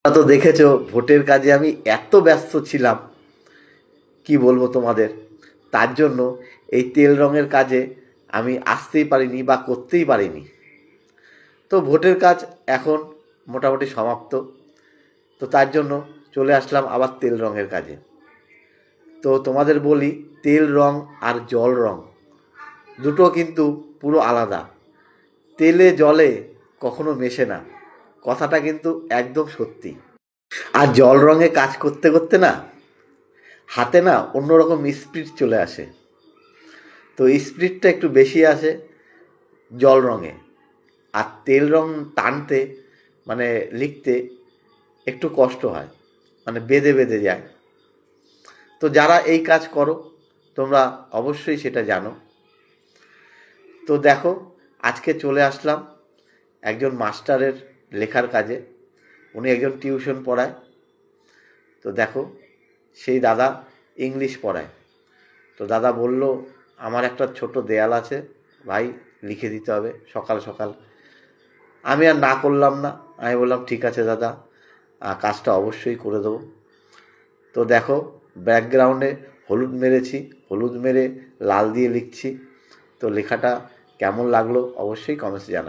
তো দেখেছো ভোটের কাজে আমি এত ব্যস্ত ছিলাম, কি বলবো তোমাদের। তার জন্য এই তেল রঙের কাজে আমি আসতেই পারিনি বা করতেই পারিনি। তো ভোটের কাজ এখন মোটামুটি সমাপ্ত। তো তার জন্য চলে আসলাম আবার তেল রঙের কাজে। তো তোমাদের বলি, তেল রং আর জল রং দুটো কিন্তু পুরো আলাদা। তেলে জলে কখনো মেশে না, কথাটা কিন্তু একদম সত্যি। আর জল রঙে কাজ করতে করতে না হাতে না অন্যরকম স্পিড চলে আসে। তো স্পিডটা একটু বেশি আসে জল রঙে। আর তেল রং টানতে মানে লিখতে একটু কষ্ট হয়, মানে বেঁধে বেঁধে যায়। তো যারা এই কাজ করো তোমরা অবশ্যই সেটা জানো। তো দেখো, আজকে চলে আসলাম একজন মাস্টারের লেখার কাজে। উনি একজন টিউশন পড়ায়। তো দেখো, সেই দাদা ইংলিশ পড়ায়। তো দাদা বলল, আমার একটা ছোট দেয়াল আছে ভাই, লিখে দিতে হবে সকাল সকাল। আমি আর না করলাম না, আমি বললাম ঠিক আছে দাদা, কাজটা অবশ্যই করে দেবো। তো দেখো, ব্যাকগ্রাউন্ডে হলুদ মেরেছি, হলুদ মেরে লাল দিয়ে লিখছি। তো লেখাটা কেমন লাগলো অবশ্যই কমেন্টসে জানাও।